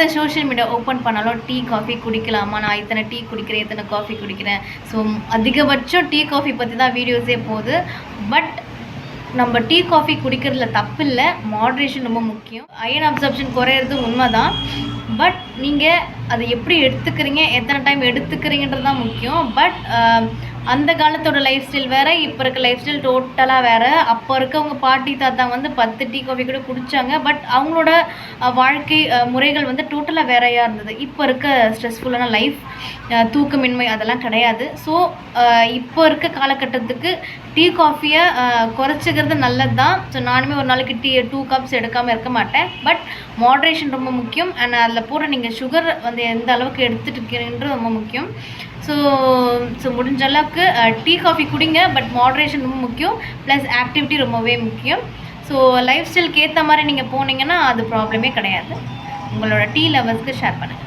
எந்த social media open பண்ணாலும் tea coffee குடிக்கலாமா, நான் இத்தனை டீ குடிக்கிறேன், இத்தனை காஃபி குடிக்கிறேன். ஸோ அதிகபட்சம் டீ காஃபி பற்றி தான் வீடியோஸே போகுது. பட் நம்ம டீ காஃபி குடிக்கிறதுல தப்பு இல்லை, மாட்ரேஷன் ரொம்ப முக்கியம். அயன் அப்சர்ப்ஷன் குறையிறது உண்மை தான். பட் நீங்கள் அதை எப்படி எடுத்துக்கிறீங்க, எத்தனை டைம் எடுத்துக்கிறீங்கன்றது தான் முக்கியம். பட் அந்த காலத்தோட லைஃப் ஸ்டைல் வேறு, இப்போ இருக்க லைஃப் ஸ்டைல் டோட்டலாக வேறு. அப்போ இருக்கவங்க பாட்டி தாத்தா வந்து 10 டீ காஃபி கூட குடித்தாங்க. பட் அவங்களோட வாழ்க்கை முறைகள் வந்து டோட்டலாக வேறையாக இருந்தது. இப்போ இருக்க ஸ்ட்ரெஸ்ஃபுல்லான லைஃப், தூக்கமின்மை அதெல்லாம் கிடையாது. ஸோ இப்போ இருக்க காலகட்டத்துக்கு டீ காஃபியை குறைச்சிக்கிறது நல்லது தான். ஸோ நானுமே ஒரு நாளைக்கு 2 கப்ஸ் எடுக்காமல் இருக்க மாட்டேன். பட் மாட்ரேஷன் ரொம்ப முக்கியம். அண்ட் அதில் போகிற நீங்கள் சுகர் வந்து எந்த அளவுக்கு எடுத்துகிட்டு இருக்கிறீங்கன்றது ரொம்ப முக்கியம். ஸோ முடிஞ்ச அளவுக்கு டீ காஃபி குடிங்க. பட் மாட்ரேஷன் ரொம்ப முக்கியம். ப்ளஸ் ஆக்டிவிட்டி ரொம்பவே முக்கியம். ஸோ லைஃப் ஸ்டைலுக்கு ஏற்ற மாதிரி நீங்கள் போனீங்கன்னா அது ப்ராப்ளமே கிடையாது. உங்களோட டீ லவர்ஸ்க்கு ஷேர் பண்ணுங்கள்.